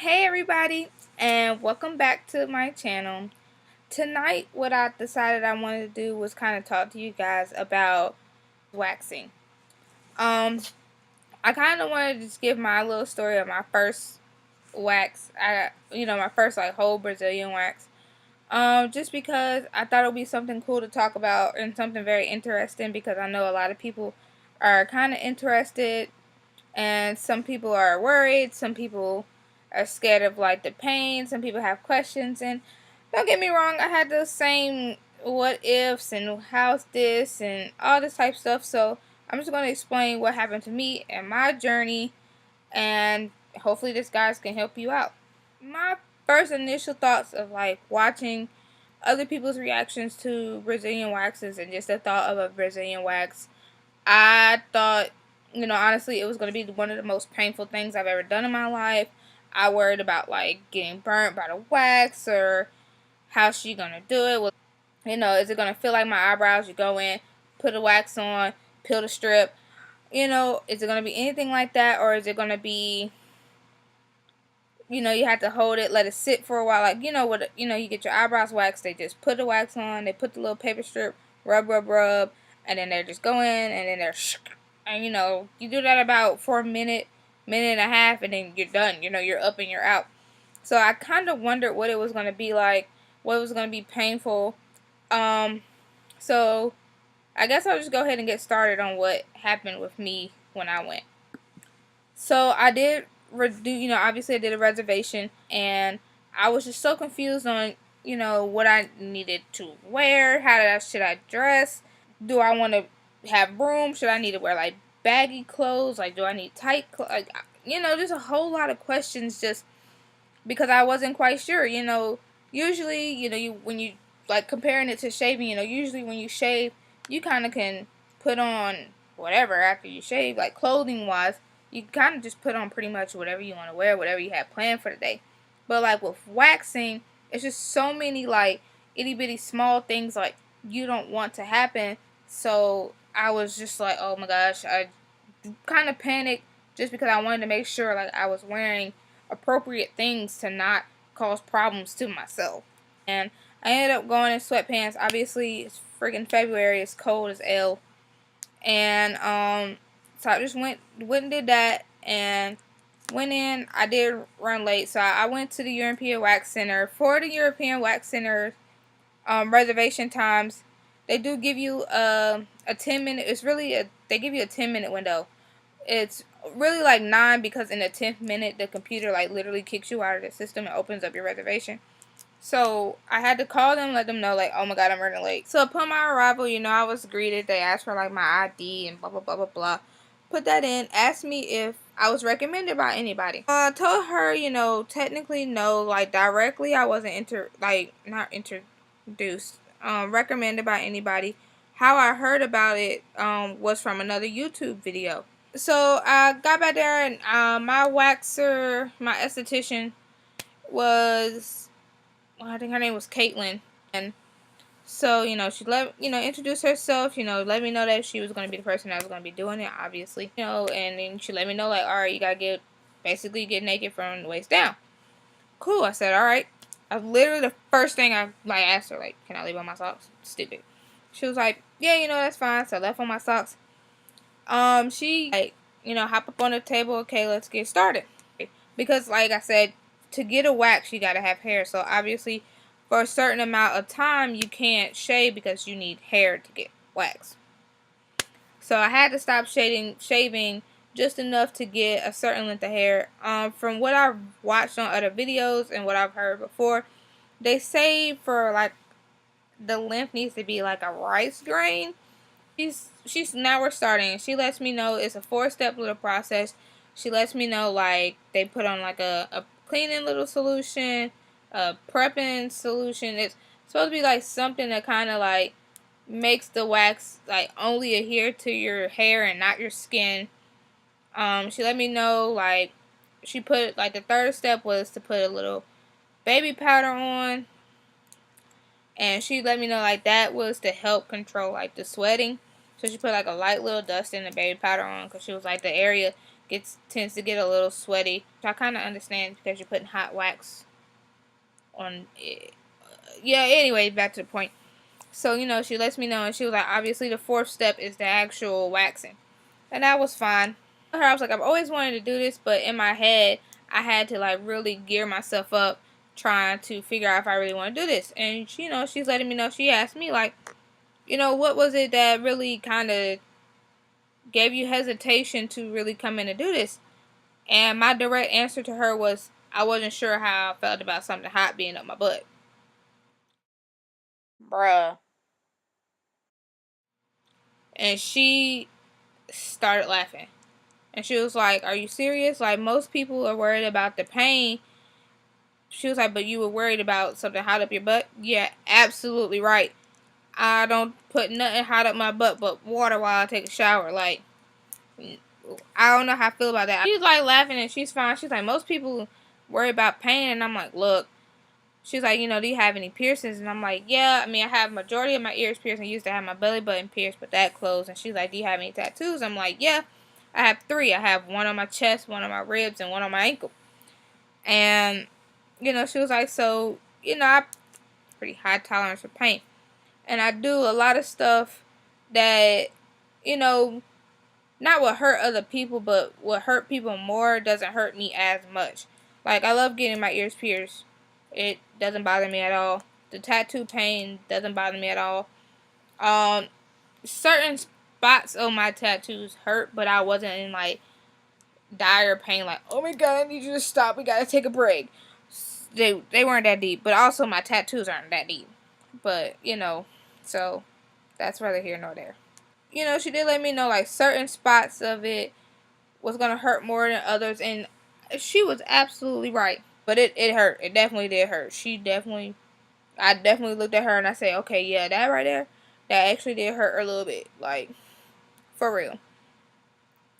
Hey everybody, and welcome back to my channel. Tonight what I decided I wanted to do was kind of talk to you guys about waxing. I kind of wanted to just give my little story of my first wax. My first like whole Brazilian wax. Just because I thought it would be something cool to talk about and something very interesting, because I know a lot of people are kind of interested and some people are worried, some people are scared of like the pain, some people have questions. And don't get me wrong, I had the same what ifs and how's this and all this type of stuff. So I'm just going to explain what happened to me and my journey, and hopefully this guys can help you out. My first initial thoughts of like watching other people's reactions to Brazilian waxes and just the thought of a Brazilian wax, I thought, honestly, it was going to be one of the most painful things I've ever done in my life. I worried about, like, getting burnt by the wax, or how's she going to do it? Well, is it going to feel like my eyebrows? You go in, put the wax on, peel the strip. Is it going to be anything like that? Or is it going to be, you have to hold it, let it sit for a while. Like, you get your eyebrows waxed. They just put the wax on. They put the little paper strip, rub, rub, rub. And then they're just going, and then they're and you do that about for a minute, minute and a half, and then you're done. You're up and you're out. So I kind of wondered what it was going to be like, what was going to be painful. So I guess I'll just go ahead and get started on what happened with me when I went. So I did obviously I did a reservation, and I was just so confused on, what I needed to wear, should I dress, do I want to have room, should I need to wear like baggy clothes, like do I need tight clothes, like, there's a whole lot of questions just because I wasn't quite sure. Usually, when you like comparing it to shaving, usually when you shave, you kind of can put on whatever after you shave, like clothing wise. You kind of just put on pretty much whatever you want to wear, whatever you have planned for the day. But like with waxing, it's just so many like itty bitty small things like you don't want to happen. So I was just like, oh my gosh, I kind of panicked just because I wanted to make sure like I was wearing appropriate things to not cause problems to myself. And I ended up going in sweatpants. Obviously, it's freaking February. It's cold as hell. And so I just went and did that, and went in. I did run late, so I went to the European Wax Center. For the European Wax Center reservation times, they do give you a 10-minute. They give you a 10-minute window. It's really like 9, because in the 10th minute the computer like literally kicks you out of the system and opens up your reservation. So I had to call them, let them know like, oh my god, I'm running late. So upon my arrival, I was greeted. They asked for like my ID and blah blah blah blah blah. Put that in. Asked me if I was recommended by anybody. I told her, technically no, like directly I wasn't not introduced, recommended by anybody. How I heard about it was from another YouTube video. So I got back there, and my waxer, my esthetician was, well, I think her name was Caitlin. And so, she introduced herself, let me know that she was going to be the person that was going to be doing it, obviously. And then she let me know, like, alright, you got to basically get naked from the waist down. Cool, I said, alright. Literally the first thing I, like, asked her, like, can I leave on my socks? Stupid. She was like, yeah, that's fine. So I left on my socks. She, like, hop up on the table. Okay, let's get started. Because, like I said, to get a wax, you gotta have hair. So, obviously, for a certain amount of time, you can't shave because you need hair to get waxed. So, I had to stop shaving just enough to get a certain length of hair. From what I've watched on other videos and what I've heard before, they say for, like, the length needs to be like a rice grain. Now we're starting. She lets me know it's a 4-step little process. She lets me know like they put on like a cleaning little solution, a prepping solution. It's supposed to be like something that kind of like makes the wax like only adhere to your hair and not your skin. She let me know like she put like the third step was to put a little baby powder on, and she let me know like that was to help control like the sweating. So she put like a light little dust in the baby powder on, because she was like the area tends to get a little sweaty. I kind of understand because you're putting hot wax on it. Yeah, anyway, back to the point. So, she lets me know, and she was like, obviously the fourth step is the actual waxing. And that was fine. I was like, I've always wanted to do this, but in my head, I had to like really gear myself up trying to figure out if I really want to do this. And, she's letting me know, she asked me like, what was it that really kind of gave you hesitation to really come in and do this? And my direct answer to her was, I wasn't sure how I felt about something hot being up my butt. Bruh. And she started laughing. And she was like, are you serious? Like, most people are worried about the pain. She was like, but you were worried about something hot up your butt? Yeah, absolutely right. I don't put nothing hot up my butt but water while I take a shower. Like, I don't know how I feel about that. She's like laughing and she's fine. She's like, most people worry about pain. And I'm like, look. She's like, do you have any piercings? And I'm like, yeah. I mean, I have majority of my ears pierced. I used to have my belly button pierced, but that closed. And she's like, do you have any tattoos? I'm like, yeah. I have 3. I have one on my chest, one on my ribs, and one on my ankle. And, she was like, so, I have pretty high tolerance for pain. And I do a lot of stuff that, not what hurt other people, but what hurt people more doesn't hurt me as much. Like, I love getting my ears pierced. It doesn't bother me at all. The tattoo pain doesn't bother me at all. Certain spots on my tattoos hurt, but I wasn't in, like, dire pain. Like, oh my god, I need you to stop. We gotta take a break. They weren't that deep. But also, my tattoos aren't that deep. But, so that's neither here nor there. She did let me know, like, certain spots of it was going to hurt more than others. And she was absolutely right. But it hurt. It definitely did hurt. I definitely looked at her and I said, okay, yeah, that right there, that actually did hurt a little bit. Like, for real.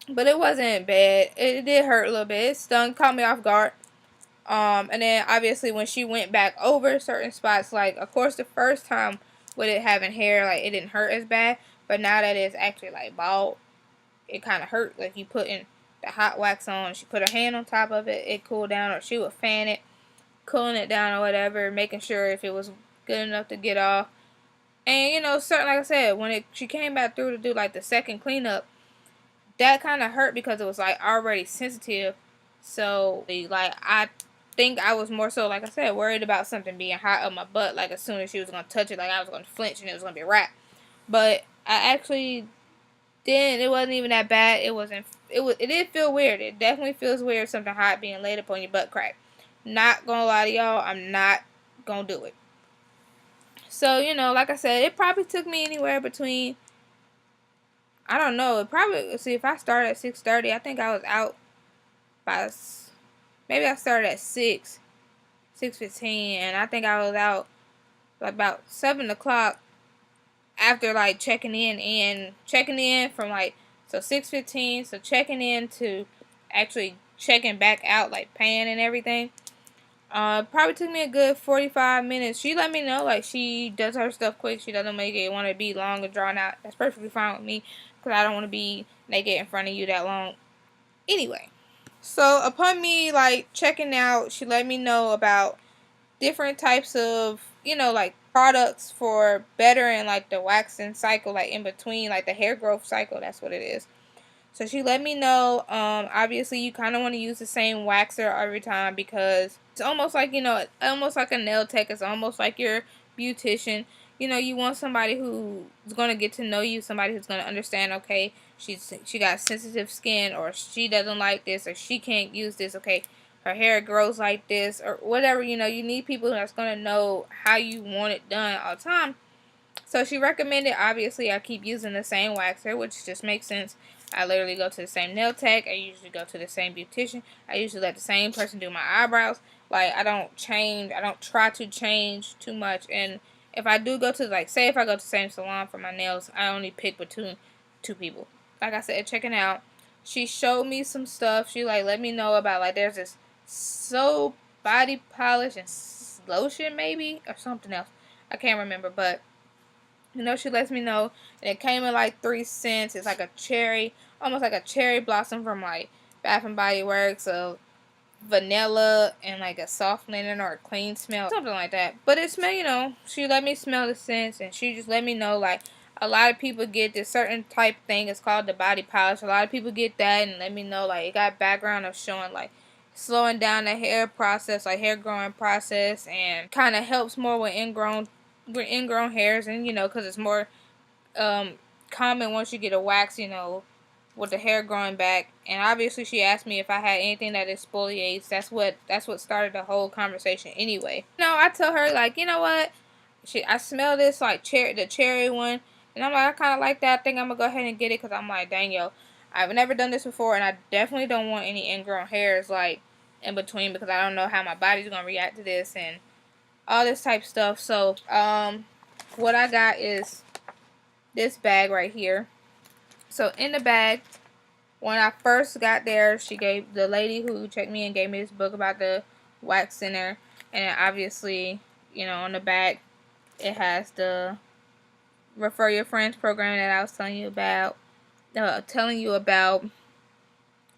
But it wasn't bad. It did hurt a little bit. It stung, caught me off guard. And then obviously when she went back over certain spots, like, of course, the first time with it having hair, like, it didn't hurt as bad. But now that it's actually, like, bald, it kind of hurt. Like, you putting the hot wax on, she put her hand on top of it, it cooled down, or she would fan it, cooling it down or whatever, making sure if it was good enough to get off. And, certain, like I said, when she came back through to do, like, the second cleanup, that kind of hurt because it was, like, already sensitive. So, like, I think I was more so, like I said, worried about something being hot up my butt. Like, as soon as she was going to touch it, like, I was going to flinch and it was going to be a wrap. But I actually didn't. It wasn't even that bad. It did feel weird. It definitely feels weird, something hot being laid up on your butt crack. Not going to lie to y'all, I'm not going to do it. So, like I said, it probably took me anywhere between, I don't know, it probably, see, if I started at 6:30, I think I was out by, maybe I started at 6:15, and I think I was out like about 7 o'clock after, like, checking in from, like, so 6:15, so checking in to actually checking back out, like, paying and everything. Probably took me a good 45 minutes. She let me know, like, she does her stuff quick. She doesn't make it want to be long and drawn out. That's perfectly fine with me, because I don't want to be naked in front of you that long. Anyway, so upon me, like, checking out, she let me know about different types of, like, products for bettering, like, the waxing cycle, like, in between, like, the hair growth cycle. That's what it is. So she let me know, obviously you kind of want to use the same waxer every time, because it's almost like, almost like a nail tech. It's almost like your beautician. You want somebody who's going to get to know you, somebody who's going to understand, okay, she got sensitive skin, or she doesn't like this, or she can't use this, okay, her hair grows like this, or whatever. You need people that's going to know how you want it done all the time. So she recommended, obviously, I keep using the same waxer, which just makes sense. I literally go to the same nail tech. I usually go to the same beautician. I usually let the same person do my eyebrows. Like, I don't change. I don't try to change too much. And if I do go to, like, say if I go to the same salon for my nails, I only pick between two people. Like I said, checking out. She showed me some stuff. She, like, let me know about, like, there's this soap, body polish, and lotion maybe, or something else. I can't remember, but she lets me know, and it came in like 3 cents. It's like a cherry, almost like a cherry blossom from, like, Bath and Body Works of vanilla and like a soft linen or a clean smell, something like that. But it smell, you know, she let me smell the scents, and she just let me know, like, a lot of people get this certain type thing. It's called the body polish. A lot of people get that, and let me know, like, it got background of showing, like, slowing down the hair process, like hair growing process, and kind of helps more with ingrown hairs, and you know, because it's more common once you get a wax, you know, with the hair growing back. And obviously she asked me if I had anything that exfoliates. That's what started the whole conversation anyway. You know, I tell her, like, you know what, I smell this, like, the cherry one, and I'm like, I kind of like that. I think I'm gonna go ahead and get it, because I'm like, dang, yo, I've never done this before, and I definitely don't want any ingrown hairs, like, in between, because I don't know how my body's gonna react to this and all this type stuff. So what I got is this bag right here. So in the bag, when I first got there, she gave, the lady who checked me in gave me this book about the wax center, and obviously, you know, on the back it has the refer your friends program that I was telling you about,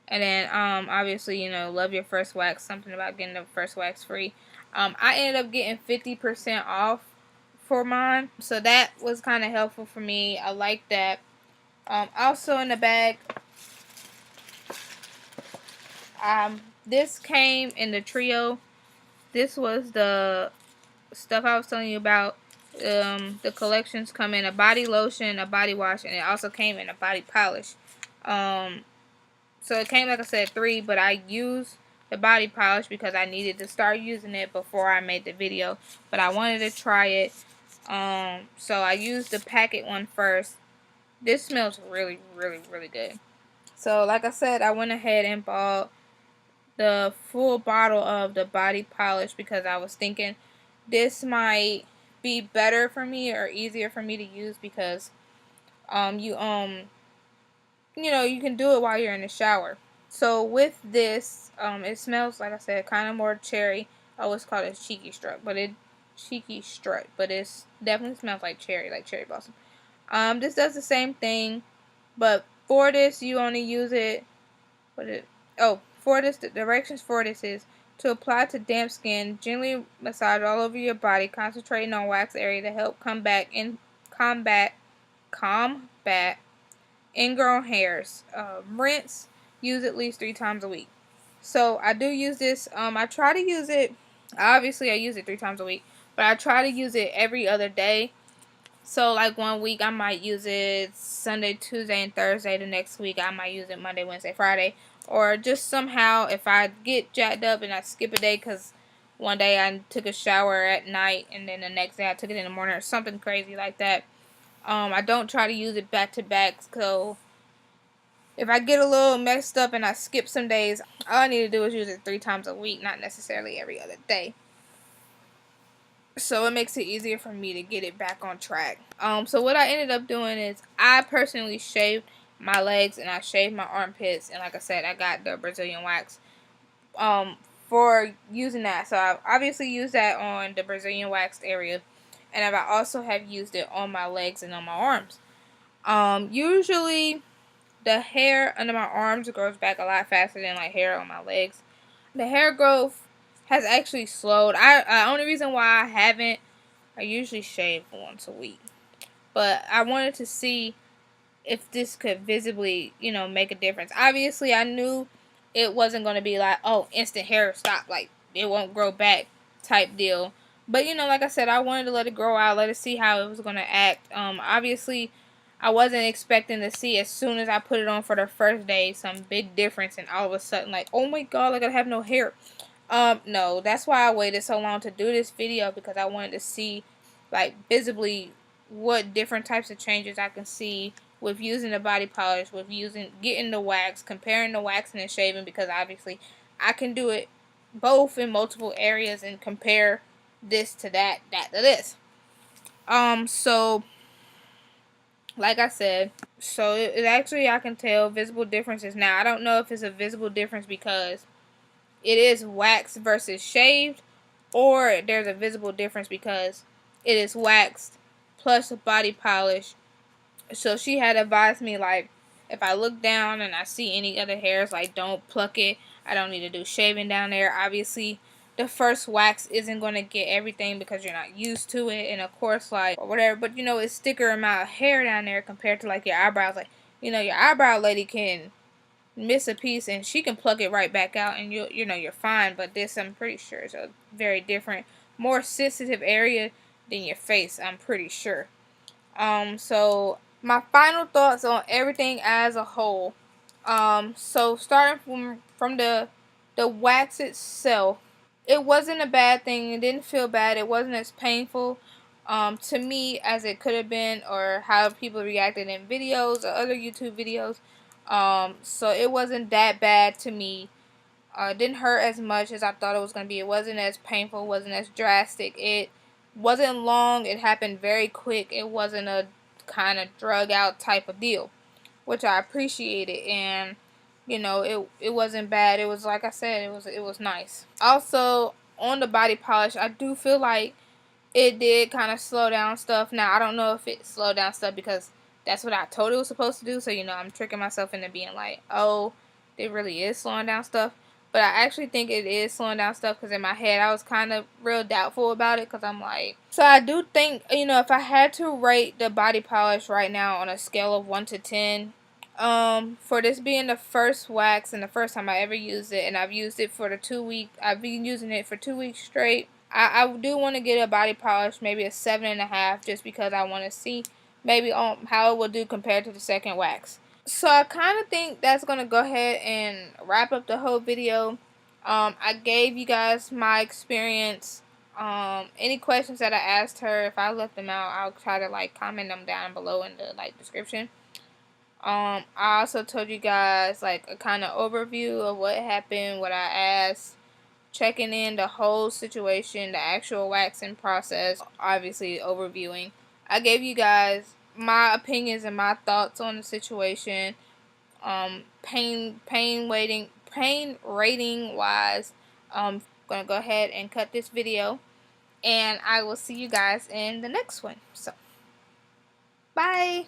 and then obviously, you know, love your first wax, something about getting the first wax free. I ended up getting 50% off for mine, so that was kind of helpful for me. I like that. Also in the bag, this came in the trio. This was the stuff I was telling you about. The collections come in a body lotion, a body wash, and it also came in a body polish. So it came, like I said, 3, but I used the body polish because I needed to start using it before I made the video. But I wanted to try it. So I used the packet one first. This smells really, really, really good. So like I said, I went ahead and bought the full bottle of the body polish because I was thinking this might be better for me or easier for me to use, because you know, you can do it while you're in the shower. So with this, it smells, like I said, kind of more cherry. I always call it cheeky strut, but it's definitely smells like cherry blossom. This does the same thing, but for this you only use it. For this, the directions for this is to apply to damp skin, gently massage all over your body, concentrating on wax area to help combat ingrown hairs. Rinse. Use at least 3 times a week. So I do use this. I try to use it. Obviously, I use it 3 times a week, but I try to use it every other day. So like one week I might use it Sunday, Tuesday, and Thursday. The next week I might use it Monday, Wednesday, Friday. Or just somehow, if I get jacked up and I skip a day because one day I took a shower at night and then the next day I took it in the morning or something crazy like that. I don't try to use it back to back. So if I get a little messed up and I skip some days, all I need to do is use it 3 times a week, not necessarily every other day. So it makes it easier for me to get it back on track. So what I ended up doing is I personally shaved my legs and I shaved my armpits, and like I said, I got the Brazilian wax for using that. So I've obviously used that on the Brazilian waxed area, and I also have used it on my legs and on my arms. Usually the hair under my arms grows back a lot faster than like hair on my legs. The hair growth has actually slowed. Only reason why I usually shave once a week, but I wanted to see if this could visibly, you know, make a difference. Obviously, I knew it wasn't going to be like, oh, instant hair stop, like it won't grow back type deal. But you know, like I said, I wanted to let it grow out, let it see how it was going to act. Obviously, I wasn't expecting to see as soon as I put it on for the first day some big difference, and all of a sudden, like, oh my god, like I have no hair. No, that's why I waited so long to do this video, because I wanted to see, like, visibly what different types of changes I can see with using the body polish, with getting the wax, comparing the waxing and shaving, because obviously I can do it both in multiple areas and compare this to that to this. So like I said, so it actually, I can tell visible differences. Now, I don't know if it's a visible difference because it is waxed versus shaved, or there's a visible difference because it is waxed plus a body polish. So she had advised me, like, if I look down and I see any other hairs, like, don't pluck it. I don't need to do shaving down there. Obviously, the first wax isn't going to get everything because you're not used to it, and of course, like, or whatever, but you know, it's thicker amount of hair down there compared to like your eyebrows. Like, you know, your eyebrow lady can miss a piece and she can pluck it right back out and you know, you're fine. But this, I'm pretty sure, is a very different, more sensitive area than your face, I'm pretty sure. So my final thoughts on everything as a whole. So starting from the wax itself, it wasn't a bad thing. It didn't feel bad. It wasn't as painful to me as it could have been, or how people reacted in videos or other YouTube videos. So it wasn't that bad to me. It didn't hurt as much as I thought it was going to be. It wasn't as painful. It wasn't as drastic. It wasn't long. It happened very quick. It wasn't a kind of drug out type of deal, which I appreciated. And you know, it wasn't bad. It was, like I said, it was nice. Also, on the body polish, I do feel like it did kind of slow down stuff. Now, I don't know if it slowed down stuff because that's what I told it was supposed to do. So, you know, I'm tricking myself into being like, oh, it really is slowing down stuff. But I actually think it is slowing down stuff, because in my head I was kind of real doubtful about it, because I'm like, so I do think, you know, if I had to rate the body polish right now on a scale of 1 to 10, for this being the first wax and the first time I ever used it, and I've used it for the 2 week, I've been using it for 2 weeks straight, I do want to get a body polish, maybe a 7.5, just because I want to see maybe how it will do compared to the second wax. So I kind of think that's going to go ahead and wrap up the whole video. I gave you guys my experience. Any questions that I asked her, if I left them out, I'll try to like comment them down below in the like description. I also told you guys like a kind of overview of what happened, what I asked, checking in the whole situation, the actual waxing process, obviously overviewing. I gave you guys my opinions and my thoughts on the situation. Pain rating wise, gonna go ahead and cut this video, and I will see you guys in the next one. So, bye.